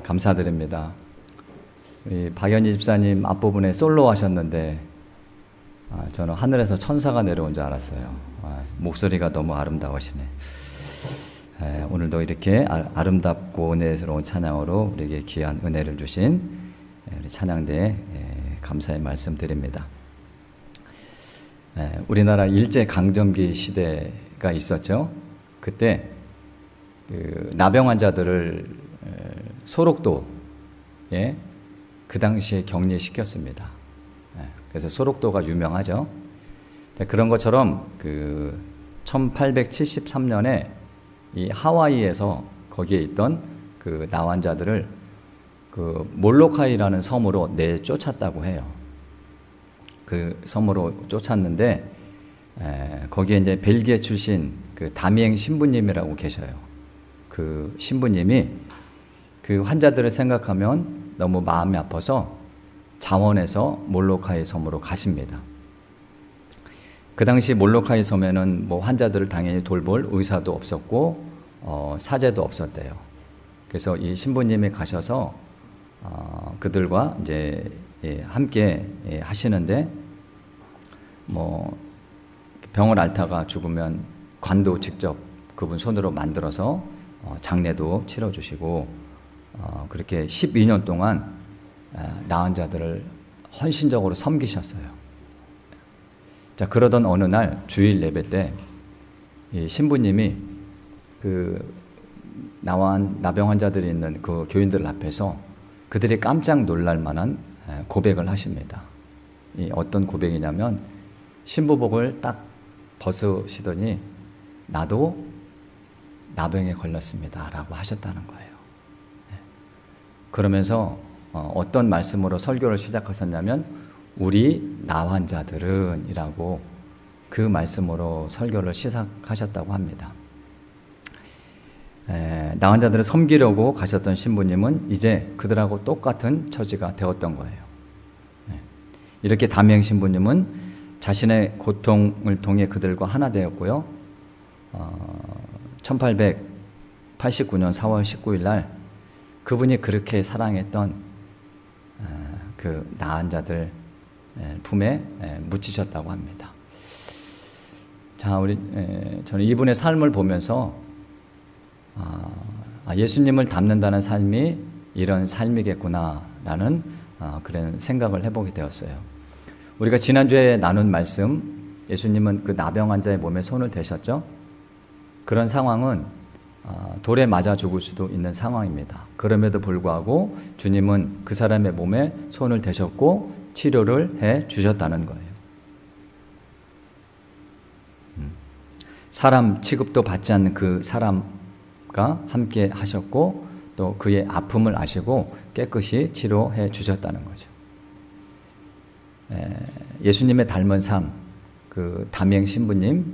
감사드립니다. 우리 박연희 집사님 앞부분에 솔로 하셨는데 저는 하늘에서 천사가 내려온 줄 알았어요. 목소리가 너무 아름다우시네. 오늘도 이렇게 아름답고 은혜스러운 찬양으로 우리에게 귀한 은혜를 주신 우리 찬양대에 감사의 말씀 드립니다. 우리나라 일제강점기 시대가 있었죠. 그때 그 나병 환자들을 소록도에 그 당시에 격리시켰습니다. 그래서 소록도가 유명하죠. 그런 것처럼 그 1873년에 이 하와이에서 거기에 있던 그 나환자들을 그 몰로카이라는 섬으로 내쫓았다고 해요. 그 섬으로 쫓았는데 거기에 이제 벨기에 출신 그 다미엥 신부님이라고 계셔요. 그 신부님이 그 환자들을 생각하면 너무 마음이 아파서 자원해서 몰로카이 섬으로 가십니다. 그 당시 몰로카이 섬에는 뭐 환자들을 당연히 돌볼 의사도 없었고 사제도 없었대요. 그래서 이 신부님이 가셔서 그들과 이제 함께 하시는데 뭐 병을 앓다가 죽으면 관도 직접 그분 손으로 만들어서 장례도 치러주시고 그렇게 12년 동안 나은 자들을 헌신적으로 섬기셨어요. 자, 그러던 어느 날 주일 예배 때 이 신부님이 그 나병 환자들이 있는 그 교인들 앞에서 그들이 깜짝 놀랄 만한 고백을 하십니다. 이 어떤 고백이냐면 신부복을 딱 벗으시더니 나도 나병에 걸렸습니다 라고 하셨다는 거예요. 그러면서 어떤 말씀으로 설교를 시작하셨냐면 우리 나환자들은 이라고 그 말씀으로 설교를 시작하셨다고 합니다. 나환자들을 섬기려고 가셨던 신부님은 이제 그들하고 똑같은 처지가 되었던 거예요. 이렇게 다미엥 신부님은 자신의 고통을 통해 그들과 하나 되었고요. 1889년 4월 19일 날 그분이 그렇게 사랑했던 그 나은 자들 품에 묻히셨다고 합니다. 자, 저는 이분의 삶을 보면서 예수님을 닮는다는 삶이 이런 삶이겠구나라는 그런 생각을 해보게 되었어요. 우리가 지난주에 나눈 말씀, 예수님은 그 나병 환자의 몸에 손을 대셨죠. 그런 상황은 돌에 맞아 죽을 수도 있는 상황입니다. 그럼에도 불구하고 주님은 그 사람의 몸에 손을 대셨고 치료를 해 주셨다는 거예요. 사람 취급도 받지 않는 그 사람과 함께 하셨고 또 그의 아픔을 아시고 깨끗이 치료해 주셨다는 거죠. 예수님의 닮은 삶, 그 다미엥 신부님의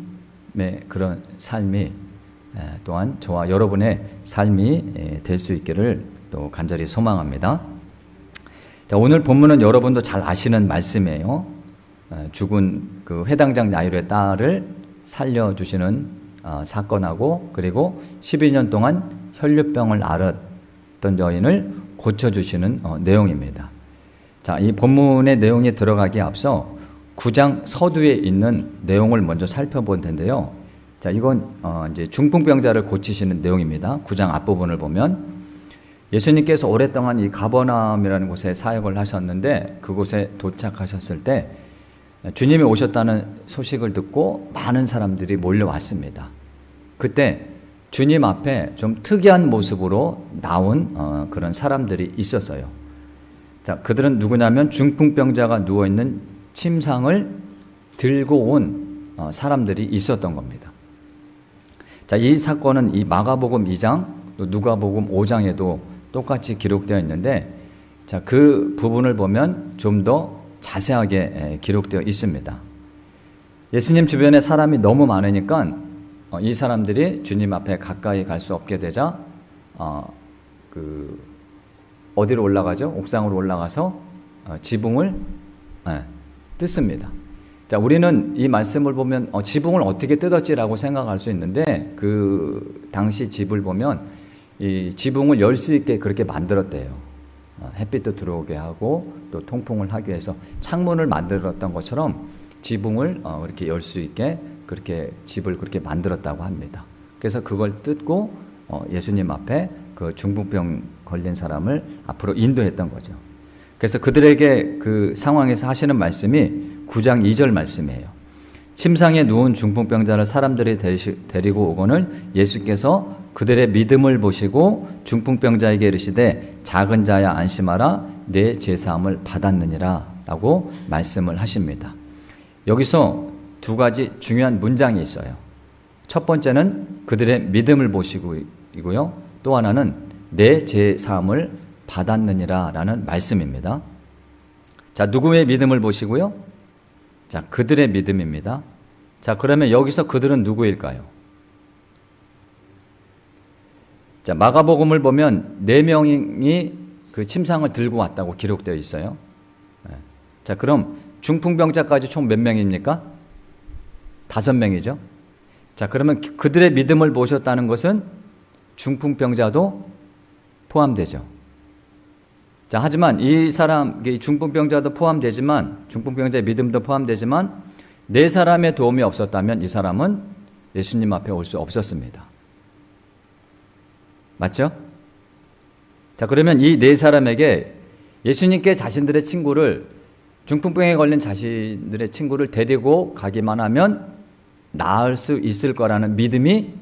그런 삶이 또한 저와 여러분의 삶이 될 수 있기를 또 간절히 소망합니다. 자, 오늘 본문은 여러분도 잘 아시는 말씀이에요. 죽은 그 회당장 야이로의 딸을 살려주시는 사건하고 그리고 12년 동안 혈류병을 앓았던 여인을 고쳐주시는 내용입니다. 자, 이 본문의 내용에 들어가기에 앞서 9장 서두에 있는 내용을 먼저 살펴볼 텐데요. 자, 이건 이제 중풍병자를 고치시는 내용입니다. 9장 앞부분을 보면 예수님께서 오랫동안 이 가버나움이라는 곳에 사역을 하셨는데 그곳에 도착하셨을 때 주님이 오셨다는 소식을 듣고 많은 사람들이 몰려왔습니다. 그때 주님 앞에 좀 특이한 모습으로 나온 그런 사람들이 있었어요. 자, 그들은 누구냐면 중풍병자가 누워있는 침상을 들고 온 사람들이 있었던 겁니다. 자, 이 사건은 이 마가복음 2장 또 누가복음 5장에도 똑같이 기록되어 있는데 자, 그 부분을 보면 좀 더 자세하게 기록되어 있습니다. 예수님 주변에 사람이 너무 많으니까 이 사람들이 주님 앞에 가까이 갈 수 없게 되자 어디로 올라가죠? 옥상으로 올라가서 지붕을 뜯습니다. 자, 우리는 이 말씀을 보면 지붕을 어떻게 뜯었지라고 생각할 수 있는데 그 당시 집을 보면 이 지붕을 열 수 있게 그렇게 만들었대요. 햇빛도 들어오게 하고 또 통풍을 하기 위해서 창문을 만들었던 것처럼 지붕을 이렇게 열 수 있게 그렇게 집을 그렇게 만들었다고 합니다. 그래서 그걸 뜯고 예수님 앞에 그 중풍병 걸린 사람을 앞으로 인도했던 거죠. 그래서 그들에게 그 상황에서 하시는 말씀이 9장 2절 말씀이에요. 침상에 누운 중풍병자를 사람들이 데리고 오고는 예수께서 그들의 믿음을 보시고 중풍병자에게 이르시되 작은 자야 안심하라 내 죄사함을 받았느니라 라고 말씀을 하십니다. 여기서 두 가지 중요한 문장이 있어요. 첫 번째는 그들의 믿음을 보시고이고요. 또 하나는 내 죄사함을 받았느니라 라는 말씀입니다. 자, 누구의 믿음을 보시고요? 자, 그들의 믿음입니다. 자, 그러면 여기서 그들은 누구일까요? 자, 마가복음을 보면 4명이 그 침상을 들고 왔다고 기록되어 있어요. 자, 그럼 중풍병자까지 총 몇 명입니까? 5명이죠. 자, 그러면 그들의 믿음을 보셨다는 것은 중풍병자도 포함되죠. 자, 하지만 이 사람, 중풍병자도 포함되지만, 중풍병자의 믿음도 포함되지만, 4사람의 도움이 없었다면 이 사람은 예수님 앞에 올 수 없었습니다. 맞죠? 자, 그러면 이 4사람에게 예수님께 자신들의 친구를, 중풍병에 걸린 자신들의 친구를 데리고 가기만 하면 나을 수 있을 거라는 믿음이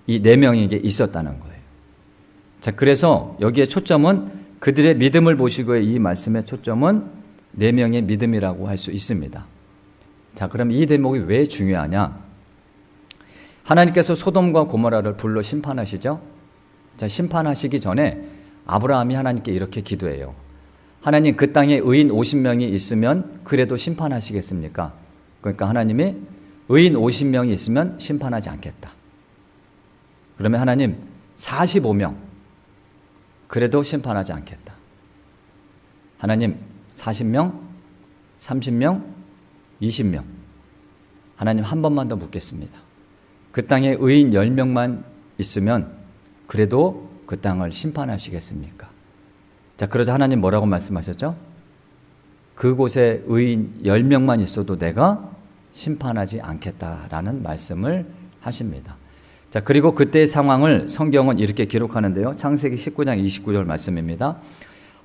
이 4명에게 있었다는 거예요. 자, 그래서 여기에 초점은 그들의 믿음을 보시고의 이 말씀의 초점은 4명의 믿음이라고 할 수 있습니다. 자, 그럼 이 대목이 왜 중요하냐? 하나님께서 소돔과 고모라를 불러 심판하시죠? 자, 심판하시기 전에 아브라함이 하나님께 이렇게 기도해요. 하나님, 그 땅에 의인 50명이 있으면 그래도 심판하시겠습니까? 그러니까 하나님이 의인 50명이 있으면 심판하지 않겠다. 그러면 하나님 45명 그래도 심판하지 않겠다. 하나님 40명, 30명, 20명. 하나님 한 번만 더 묻겠습니다. 그 땅에 의인 10명만 있으면 그래도 그 땅을 심판하시겠습니까? 자, 그러자 하나님 뭐라고 말씀하셨죠? 그곳에 의인 10명만 있어도 내가 심판하지 않겠다라는 말씀을 하십니다. 자, 그리고 그때의 상황을 성경은 이렇게 기록하는데요. 창세기 19장 29절 말씀입니다.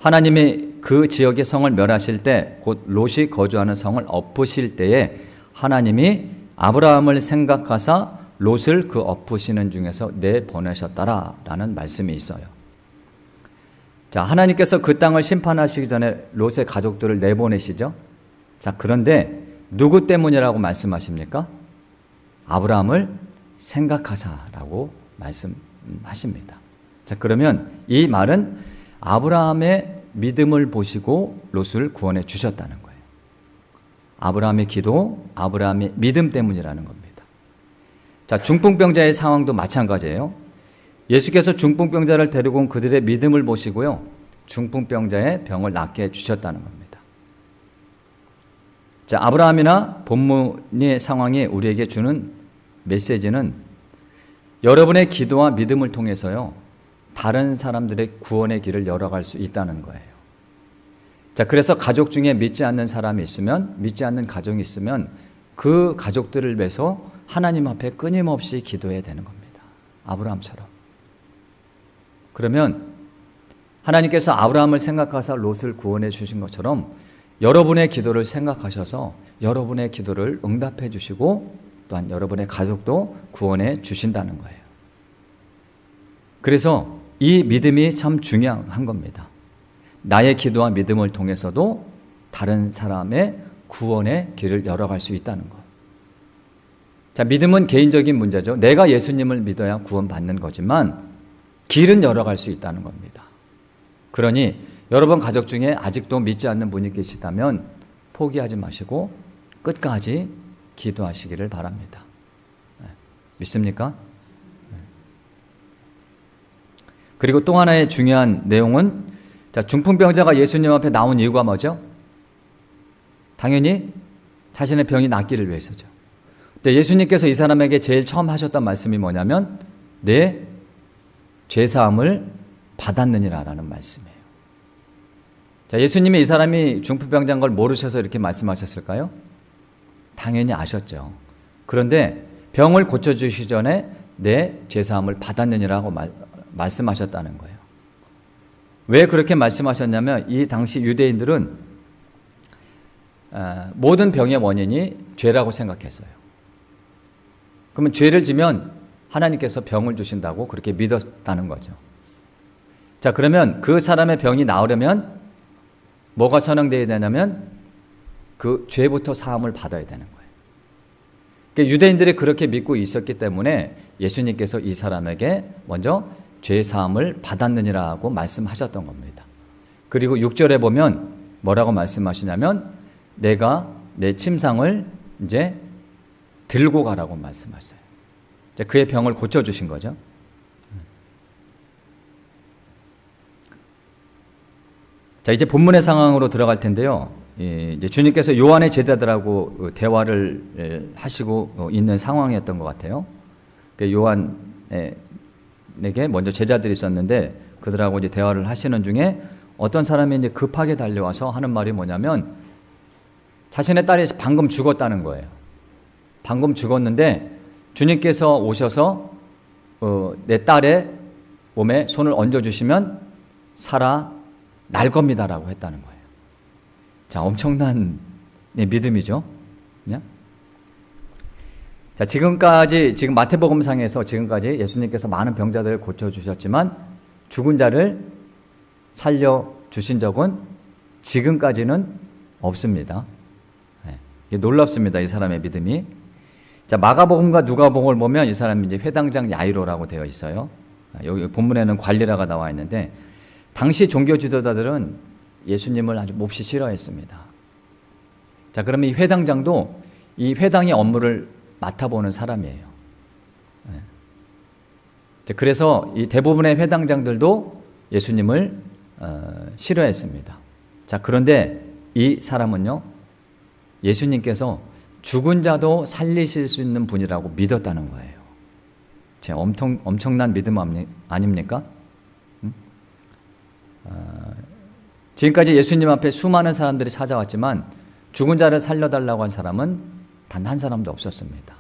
하나님이 그 지역의 성을 멸하실 때, 곧 롯이 거주하는 성을 엎으실 때에 하나님이 아브라함을 생각하사 롯을 그 엎으시는 중에서 내보내셨다라는 말씀이 있어요. 자, 하나님께서 그 땅을 심판하시기 전에 롯의 가족들을 내보내시죠. 자, 그런데 누구 때문이라고 말씀하십니까? 아브라함을 생각하사라고 말씀하십니다. 자, 그러면 이 말은 아브라함의 믿음을 보시고 롯을 구원해 주셨다는 거예요. 아브라함의 기도, 아브라함의 믿음 때문이라는 겁니다. 자, 중풍병자의 상황도 마찬가지예요. 예수께서 중풍병자를 데리고 온 그들의 믿음을 보시고요, 중풍병자의 병을 낫게 해주셨다는 겁니다. 자, 아브라함이나 본문의 상황이 우리에게 주는 메시지는 여러분의 기도와 믿음을 통해서요, 다른 사람들의 구원의 길을 열어갈 수 있다는 거예요. 자, 그래서 가족 중에 믿지 않는 사람이 있으면, 믿지 않는 가정이 있으면 그 가족들을 위해서 하나님 앞에 끊임없이 기도해야 되는 겁니다. 아브라함처럼. 그러면 하나님께서 아브라함을 생각하사 롯을 구원해 주신 것처럼 여러분의 기도를 생각하셔서 여러분의 기도를 응답해 주시고 또한 여러분의 가족도 구원해 주신다는 거예요. 그래서 이 믿음이 참 중요한 겁니다. 나의 기도와 믿음을 통해서도 다른 사람의 구원의 길을 열어갈 수 있다는 것. 자, 믿음은 개인적인 문제죠. 내가 예수님을 믿어야 구원받는 거지만 길은 열어갈 수 있다는 겁니다. 그러니 여러분 가족 중에 아직도 믿지 않는 분이 계시다면 포기하지 마시고 끝까지 기도하시기를 바랍니다. 믿습니까? 그리고 또 하나의 중요한 내용은, 자, 중풍병자가 예수님 앞에 나온 이유가 뭐죠? 당연히 자신의 병이 낫기를 위해서죠. 근데 예수님께서 이 사람에게 제일 처음 하셨던 말씀이 뭐냐면 내 죄사함을 받았느니라라는 말씀이에요. 자, 예수님이 이 사람이 중풍병자인 걸 모르셔서 이렇게 말씀하셨을까요? 당연히 아셨죠. 그런데 병을 고쳐주시기 전에 내 죄사함을 받았느니라고 말씀하셨다는 거예요. 왜 그렇게 말씀하셨냐면 이 당시 유대인들은 모든 병의 원인이 죄라고 생각했어요. 그러면 죄를 지면 하나님께서 병을 주신다고 그렇게 믿었다는 거죠. 자, 그러면 그 사람의 병이 나으려면 뭐가 선행되어야 되냐면 그 죄부터 사함을 받아야 되는 거예요. 그러니까 유대인들이 그렇게 믿고 있었기 때문에 예수님께서 이 사람에게 먼저 죄 사함을 받았느니라고 말씀하셨던 겁니다. 그리고 6절에 보면 뭐라고 말씀하시냐면 내가 내 침상을 이제 들고 가라고 말씀하셔요. 이제 그의 병을 고쳐주신 거죠. 자, 이제 본문의 상황으로 들어갈 텐데요. 이제 주님께서 요한의 제자들하고 대화를 하시고 있는 상황이었던 것 같아요. 요한에게 먼저 제자들이 있었는데 그들하고 이제 대화를 하시는 중에 어떤 사람이 이제 급하게 달려와서 하는 말이 뭐냐면 자신의 딸이 방금 죽었다는 거예요. 방금 죽었는데 주님께서 오셔서 내 딸의 몸에 손을 얹어주시면 살아날 겁니다라고 했다는 거예요. 자, 엄청난 믿음이죠. 그냥? 자, 지금 마태복음상에서 지금까지 예수님께서 많은 병자들을 고쳐주셨지만 죽은 자를 살려주신 적은 지금까지는 없습니다. 이게 놀랍습니다. 이 사람의 믿음이. 자, 마가복음과 누가복음을 보면 이 사람이 이제 회당장 야이로라고 되어 있어요. 여기 본문에는 관리라가 나와 있는데 당시 종교 지도자들은 예수님을 아주 몹시 싫어했습니다. 자, 그러면 이 회당장도 이 회당의 업무를 맡아보는 사람이에요. 그래서 이 대부분의 회당장들도 예수님을 싫어했습니다. 자, 그런데 이 사람은요, 예수님께서 죽은 자도 살리실 수 있는 분이라고 믿었다는 거예요. 제 엄청난 믿음 아닙니까? 지금까지 예수님 앞에 수많은 사람들이 찾아왔지만 죽은 자를 살려달라고 한 사람은 단 한 사람도 없었습니다.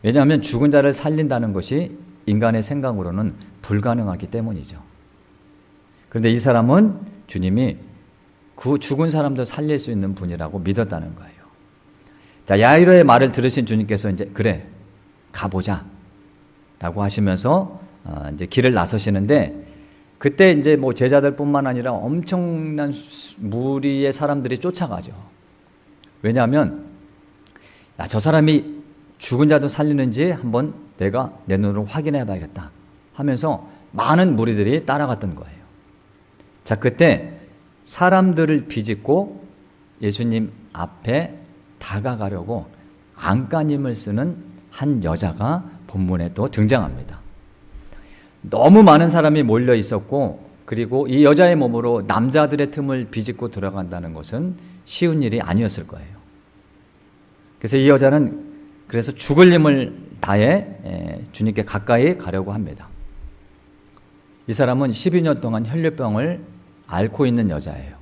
왜냐하면 죽은 자를 살린다는 것이 인간의 생각으로는 불가능하기 때문이죠. 그런데 이 사람은 주님이 그 죽은 사람도 살릴 수 있는 분이라고 믿었다는 거예요. 자, 야이로의 말을 들으신 주님께서 이제 그래 가보자 라고 하시면서 이제 길을 나서시는데 그때 이제 뭐 제자들뿐만 아니라 엄청난 무리의 사람들이 쫓아가죠. 왜냐하면 저 사람이 죽은 자도 살리는지 한번 내가 내 눈으로 확인해 봐야겠다 하면서 많은 무리들이 따라갔던 거예요. 자, 그때 사람들을 비집고 예수님 앞에 다가가려고 안간힘을 쓰는 한 여자가 본문에 또 등장합니다. 너무 많은 사람이 몰려 있었고 그리고 이 여자의 몸으로 남자들의 틈을 비집고 들어간다는 것은 쉬운 일이 아니었을 거예요. 그래서 이 여자는 그래서 죽을 힘을 다해 주님께 가까이 가려고 합니다. 이 사람은 12년 동안 혈류병을 앓고 있는 여자예요.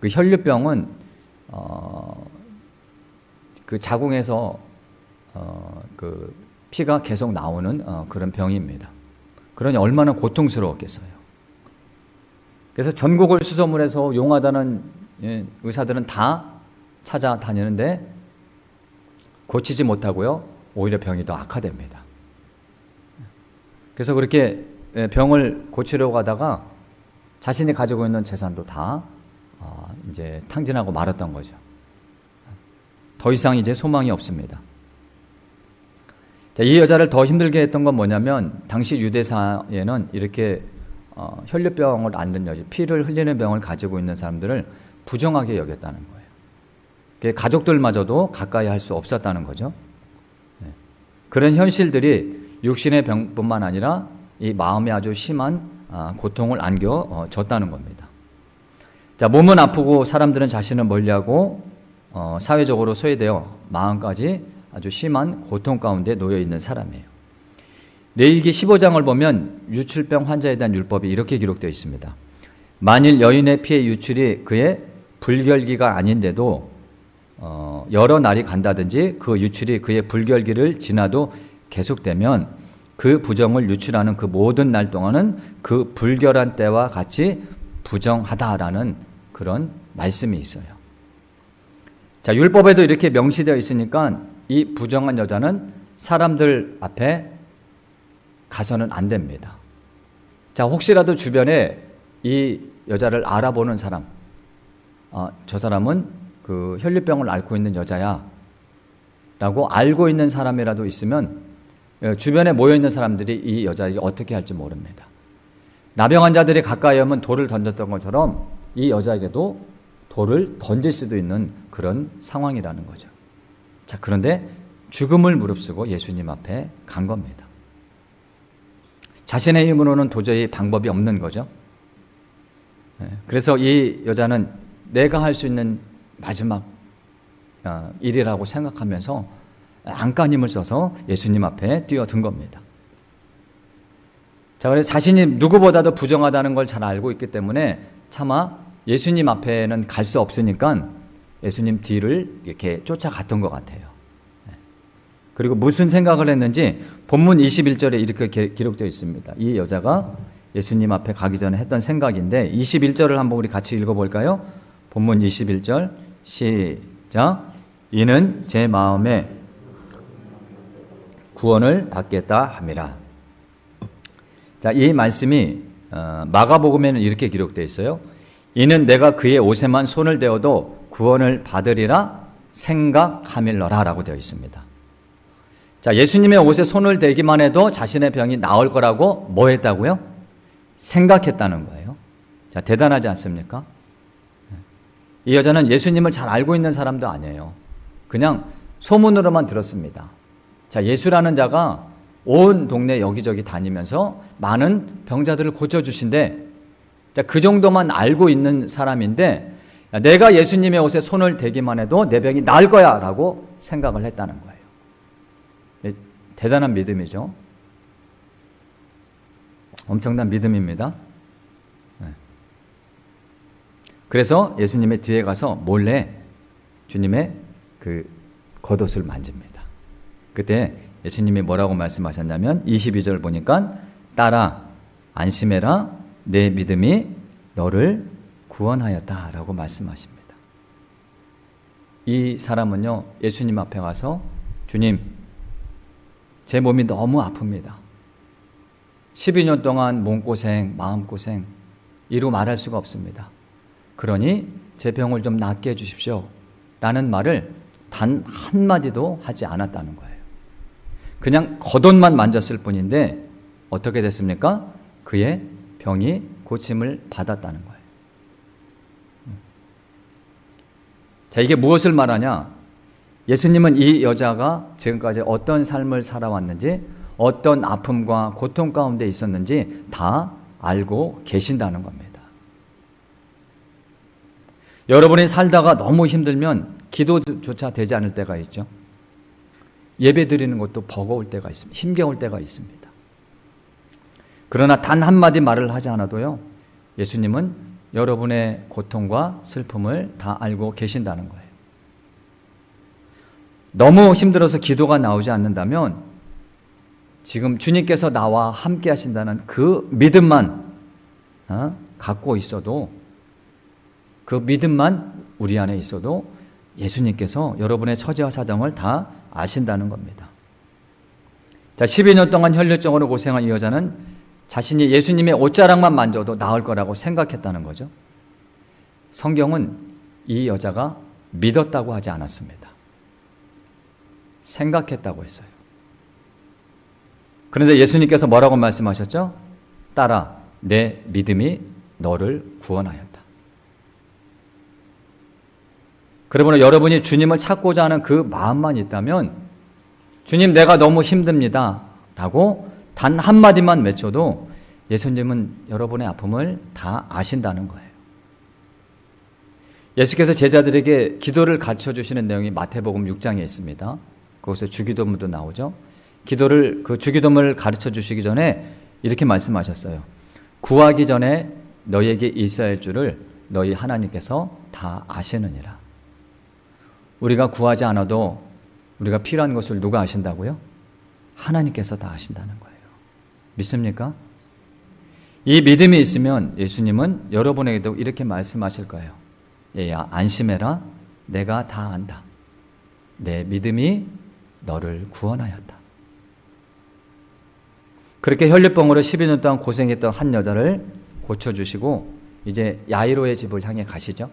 그 혈류병은 그 자궁에서 그 피가 계속 나오는 그런 병입니다. 그러니 얼마나 고통스러웠겠어요. 그래서 전국을 수소문해서 용하다는 의사들은 다 찾아다니는데 고치지 못하고요. 오히려 병이 더 악화됩니다. 그래서 그렇게 병을 고치려고 하다가 자신이 가지고 있는 재산도 다 이제 탕진하고 말았던 거죠. 더 이상 이제 소망이 없습니다. 자, 이 여자를 더 힘들게 했던 건 뭐냐면 당시 유대사에는 이렇게 혈류병을 앓는 여자, 피를 흘리는 병을 가지고 있는 사람들을 부정하게 여겼다는 거예요. 가족들마저도 가까이 할 수 없었다는 거죠. 그런 현실들이 육신의 병뿐만 아니라 이 마음에 아주 심한 고통을 안겨줬다는 겁니다. 자, 몸은 아프고 사람들은 자신을 멀리하고 사회적으로 소외되어 마음까지 아주 심한 고통 가운데 놓여 있는 사람이에요. 레위기 15장을 보면 유출병 환자에 대한 율법이 이렇게 기록되어 있습니다. 만일 여인의 피의 유출이 그의 불결기가 아닌데도 여러 날이 간다든지 그 유출이 그의 불결기를 지나도 계속되면 그 부정을 유출하는 그 모든 날 동안은 그 불결한 때와 같이 부정하다라는 그런 말씀이 있어요. 자, 율법에도 이렇게 명시되어 있으니까 이 부정한 여자는 사람들 앞에 가서는 안 됩니다. 자, 혹시라도 주변에 이 여자를 알아보는 사람, 저 사람은 그 혈류병을 앓고 있는 여자야 라고 알고 있는 사람이라도 있으면 주변에 모여있는 사람들이 이 여자에게 어떻게 할지 모릅니다. 나병 환자들이 가까이 오면 돌을 던졌던 것처럼 이 여자에게도 돌을 던질 수도 있는 그런 상황이라는 거죠. 자, 그런데 죽음을 무릅쓰고 예수님 앞에 간 겁니다. 자신의 힘으로는 도저히 방법이 없는 거죠. 그래서 이 여자는 내가 할 수 있는 마지막 일이라고 생각하면서 안간힘을 써서 예수님 앞에 뛰어든 겁니다. 자, 그래서 자신이 누구보다도 부정하다는 걸 잘 알고 있기 때문에 차마 예수님 앞에는 갈 수 없으니까 예수님 뒤를 이렇게 쫓아갔던 것 같아요. 그리고 무슨 생각을 했는지 본문 21절에 이렇게 기록되어 있습니다. 이 여자가 예수님 앞에 가기 전에 했던 생각인데 21절을 한번 우리 같이 읽어볼까요? 본문 21절 시작. 이는 제 마음에 구원을 받겠다 함이라. 자, 이 말씀이 마가복음에는 이렇게 기록되어 있어요. 이는 내가 그의 옷에만 손을 대어도 구원을 받으리라 생각하밀러라 라고 되어 있습니다. 자, 예수님의 옷에 손을 대기만 해도 자신의 병이 나을 거라고 뭐 했다고요? 생각했다는 거예요. 자, 대단하지 않습니까? 이 여자는 예수님을 잘 알고 있는 사람도 아니에요. 그냥 소문으로만 들었습니다. 자, 예수라는 자가 온 동네 여기저기 다니면서 많은 병자들을 고쳐주신대. 자, 그 정도만 알고 있는 사람인데 내가 예수님의 옷에 손을 대기만 해도 내 병이 나을 거야 라고 생각을 했다는 거예요. 대단한 믿음이죠. 엄청난 믿음입니다. 그래서 예수님의 뒤에 가서 몰래 주님의 그 겉옷을 만집니다. 그때 예수님이 뭐라고 말씀하셨냐면 22절 보니까 딸아 안심해라 내 믿음이 너를 구원하였다 라고 말씀하십니다. 이 사람은요 예수님 앞에 가서 주님 제 몸이 너무 아픕니다. 12년 동안 몸고생 마음고생 이루 말할 수가 없습니다. 그러니 제 병을 좀 낫게 해주십시오 라는 말을 단 한마디도 하지 않았다는 거예요. 그냥 겉옷만 만졌을 뿐인데 어떻게 됐습니까? 그의 병이 고침을 받았다는 거예요. 자, 이게 무엇을 말하냐? 예수님은 이 여자가 지금까지 어떤 삶을 살아왔는지 어떤 아픔과 고통 가운데 있었는지 다 알고 계신다는 겁니다. 여러분이 살다가 너무 힘들면 기도조차 되지 않을 때가 있죠. 예배 드리는 것도 버거울 때가 있습니다. 힘겨울 때가 있습니다. 그러나 단 한마디 말을 하지 않아도요 예수님은 여러분의 고통과 슬픔을 다 알고 계신다는 거예요. 너무 힘들어서 기도가 나오지 않는다면 지금 주님께서 나와 함께 하신다는 그 믿음만 갖고 있어도 그 믿음만 우리 안에 있어도 예수님께서 여러분의 처지와 사정을 다 아신다는 겁니다. 자, 12년 동안 혈류증으로 고생한 이 여자는 자신이 예수님의 옷자락만 만져도 나을 거라고 생각했다는 거죠. 성경은 이 여자가 믿었다고 하지 않았습니다. 생각했다고 했어요. 그런데 예수님께서 뭐라고 말씀하셨죠? 딸아, 내 믿음이 너를 구원하였다. 그러므로 여러분이 주님을 찾고자 하는 그 마음만 있다면 주님 내가 너무 힘듭니다 라고 단 한마디만 외쳐도 예수님은 여러분의 아픔을 다 아신다는 거예요. 예수께서 제자들에게 기도를 가르쳐 주시는 내용이 마태복음 6장에 있습니다. 거기서 주기도문도 나오죠. 기도를 그 주기도문을 가르쳐 주시기 전에 이렇게 말씀하셨어요. 구하기 전에 너희에게 있어야 할 줄을 너희 하나님께서 다 아시느니라. 우리가 구하지 않아도 우리가 필요한 것을 누가 아신다고요? 하나님께서 다 아신다는 거예요. 믿습니까? 이 믿음이 있으면 예수님은 여러분에게도 이렇게 말씀하실 거예요. 얘야, 안심해라. 내가 다 안다. 내 믿음이 너를 구원하였다. 그렇게 혈류병으로 12년 동안 고생했던 한 여자를 고쳐주시고 이제 야이로의 집을 향해 가시죠.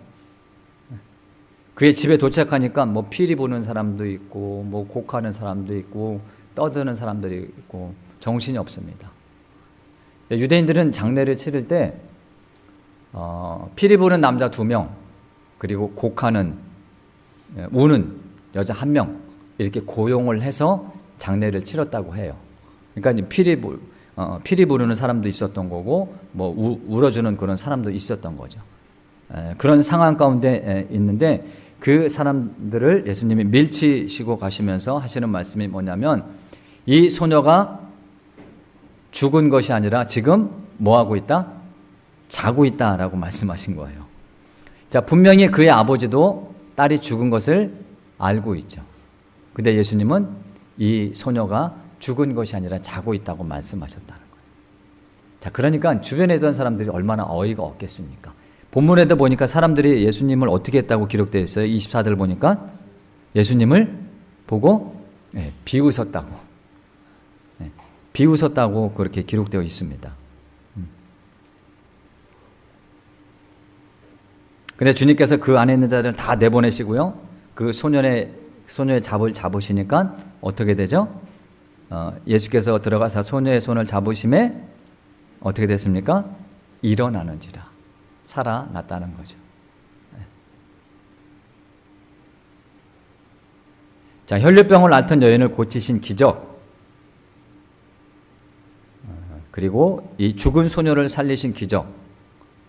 그의 집에 도착하니까 뭐 피리 부는 사람도 있고 뭐 곡하는 사람도 있고 떠드는 사람들이 있고 정신이 없습니다. 유대인들은 장례를 치를 때 피리 부는 남자 2명 그리고 곡하는 우는 여자 1명 이렇게 고용을 해서 장례를 치렀다고 해요. 그러니까 피리 부르는 사람도 있었던 거고 뭐 울어주는 그런 사람도 있었던 거죠. 그런 상황 가운데 있는데 그 사람들을 예수님이 밀치시고 가시면서 하시는 말씀이 뭐냐면 이 소녀가 죽은 것이 아니라 지금 뭐하고 있다? 자고 있다라고 말씀하신 거예요. 자, 분명히 그의 아버지도 딸이 죽은 것을 알고 있죠. 근데 예수님은 이 소녀가 죽은 것이 아니라 자고 있다고 말씀하셨다는 거예요. 자, 그러니까 주변에 있던 사람들이 얼마나 어이가 없겠습니까? 본문에도 보니까 사람들이 예수님을 어떻게 했다고 기록되어 있어요. 24절 보니까 예수님을 보고 비웃었다고. 비웃었다고 그렇게 기록되어 있습니다. 근데 주님께서 그 안에 있는 자들을 다 내보내시고요. 그 소녀의 잡을 잡으시니까 어떻게 되죠? 예수께서 들어가서 소녀의 손을 잡으심에 어떻게 됐습니까? 일어나는지라. 살아났다는 거죠. 자, 혈류병을 앓던 여인을 고치신 기적. 그리고 이 죽은 소녀를 살리신 기적.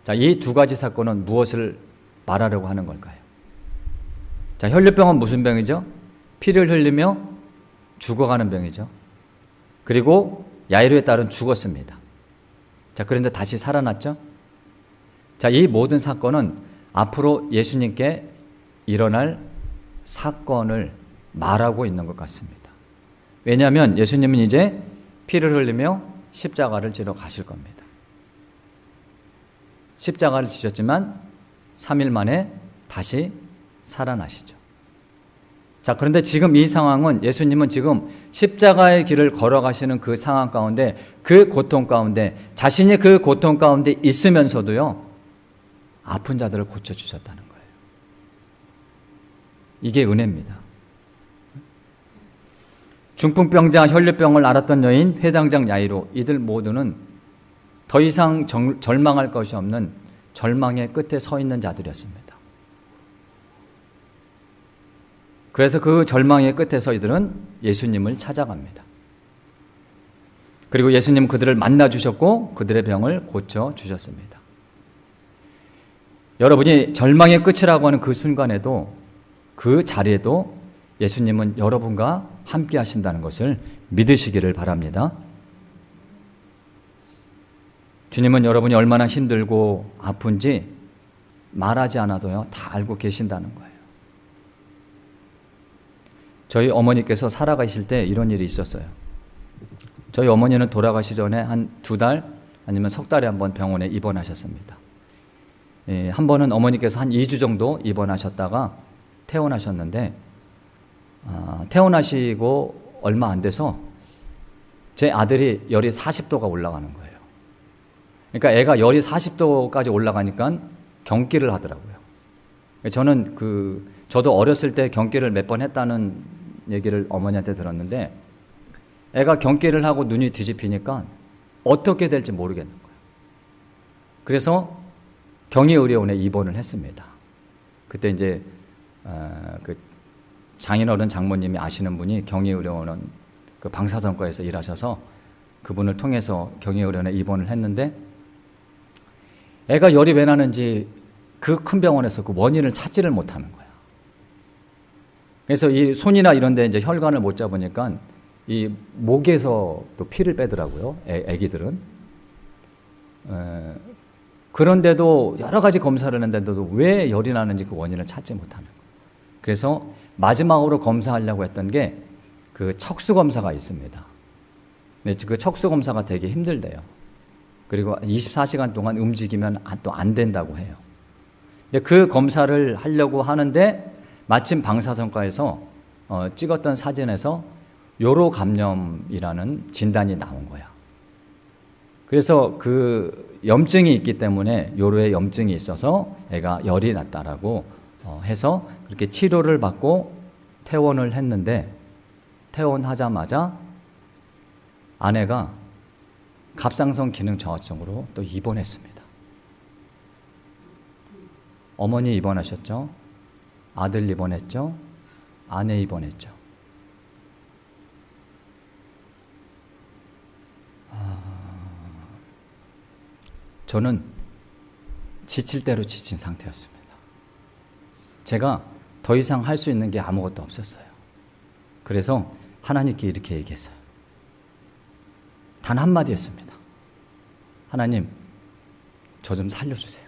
자, 이 2가지 사건은 무엇을 말하려고 하는 걸까요? 자, 혈류병은 무슨 병이죠? 피를 흘리며 죽어가는 병이죠. 그리고 야이로의 딸은 죽었습니다. 자, 그런데 다시 살아났죠? 자, 이 모든 사건은 앞으로 예수님께 일어날 사건을 말하고 있는 것 같습니다. 왜냐하면 예수님은 이제 피를 흘리며 십자가를 지러 가실 겁니다. 십자가를 지셨지만 3일 만에 다시 살아나시죠. 자, 그런데 지금 이 상황은 예수님은 지금 십자가의 길을 걸어가시는 그 상황 가운데 그 고통 가운데 자신이 그 고통 가운데 있으면서도요 아픈 자들을 고쳐주셨다는 거예요. 이게 은혜입니다. 중풍병자, 혈류병을 앓았던 여인, 회당장 야이로 이들 모두는 더 이상 절망할 것이 없는 절망의 끝에 서 있는 자들이었습니다. 그래서 그 절망의 끝에서 이들은 예수님을 찾아갑니다. 그리고 예수님 그들을 만나주셨고 그들의 병을 고쳐주셨습니다. 여러분이 절망의 끝이라고 하는 그 순간에도 그 자리에도 예수님은 여러분과 함께 하신다는 것을 믿으시기를 바랍니다. 주님은 여러분이 얼마나 힘들고 아픈지 말하지 않아도요 다 알고 계신다는 거예요. 저희 어머니께서 살아가실 때 이런 일이 있었어요. 저희 어머니는 돌아가시 전에 한 2달 아니면 석 달에 한 번 병원에 입원하셨습니다. 한 번은 어머니께서 한 2주 정도 입원하셨다가 퇴원하셨는데 퇴원하시고 얼마 안 돼서 제 아들이 열이 40도가 올라가는 거예요. 그러니까 애가 열이 40도까지 올라가니까 경기를 하더라고요. 저도 어렸을 때 경기를 몇 번 했다는 얘기를 어머니한테 들었는데 애가 경기를 하고 눈이 뒤집히니까 어떻게 될지 모르겠는 거예요. 그래서 경희의료원에 입원을 했습니다. 그때 이제 그 장인어른 장모님이 아시는 분이 경희의료원은 그 방사선과에서 일하셔서 그분을 통해서 경희의료원에 입원을 했는데 애가 열이 왜 나는지 그 큰 병원에서 그 원인을 찾지를 못하는 거야. 그래서 이 손이나 이런 데 이제 혈관을 못 잡으니까 이 목에서 또 피를 빼더라고요. 애기들은. 그런데도 여러 가지 검사를 했는데도 왜 열이 나는지 그 원인을 찾지 못하는 거예요. 그래서 마지막으로 검사하려고 했던 게 그 척수 검사가 있습니다. 근데 그 척수 검사가 되게 힘들대요. 그리고 24시간 동안 움직이면 또 안 된다고 해요. 근데 그 검사를 하려고 하는데 마침 방사선과에서 찍었던 사진에서 요로 감염이라는 진단이 나온 거야. 그래서 그 염증이 있기 때문에 요로에 염증이 있어서 애가 열이 났다라고 해서 그렇게 치료를 받고 퇴원을 했는데 퇴원하자마자 아내가 갑상선 기능 저하증으로 또 입원했습니다. 어머니 입원하셨죠? 아들 입원했죠? 아내 입원했죠. 저는 지칠 대로 지친 상태였습니다. 제가 더 이상 할 수 있는 게 아무것도 없었어요. 그래서 하나님께 이렇게 얘기했어요. 단 한마디 했습니다. 하나님, 저 좀 살려주세요.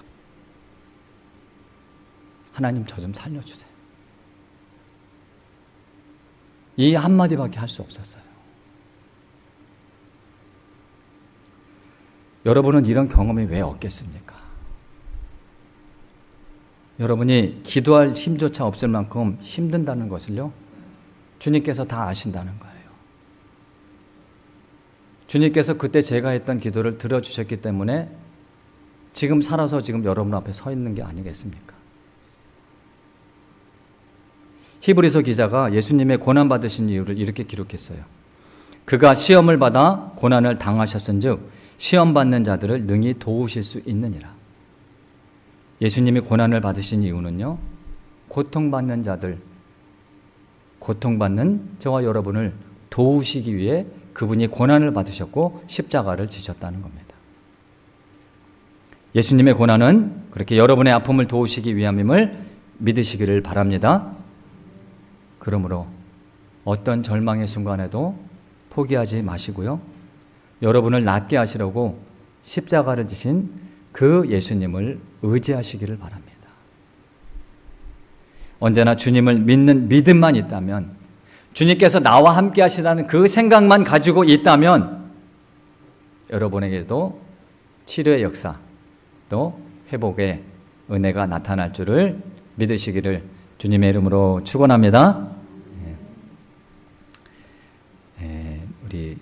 하나님, 저 좀 살려주세요. 이 한마디밖에 할 수 없었어요. 여러분은 이런 경험이 왜 없겠습니까? 여러분이 기도할 힘조차 없을 만큼 힘든다는 것을요, 주님께서 다 아신다는 거예요. 주님께서 그때 제가 했던 기도를 들어주셨기 때문에 지금 살아서 지금 여러분 앞에 서 있는 게 아니겠습니까? 히브리서 기자가 예수님의 고난받으신 이유를 이렇게 기록했어요. 그가 시험을 받아 고난을 당하셨은즉 시험받는 자들을 능히 도우실 수 있느니라. 예수님이 고난을 받으신 이유는요, 고통받는 자들, 고통받는 저와 여러분을 도우시기 위해 그분이 고난을 받으셨고 십자가를 지셨다는 겁니다. 예수님의 고난은 그렇게 여러분의 아픔을 도우시기 위함임을 믿으시기를 바랍니다. 그러므로 어떤 절망의 순간에도 포기하지 마시고요, 여러분을 낫게 하시려고 십자가를 지신 그 예수님을 의지하시기를 바랍니다. 언제나 주님을 믿는 믿음만 있다면, 주님께서 나와 함께 하시다는 그 생각만 가지고 있다면 여러분에게도 치료의 역사, 또 회복의 은혜가 나타날 줄을 믿으시기를 주님의 이름으로 축원합니다. 우리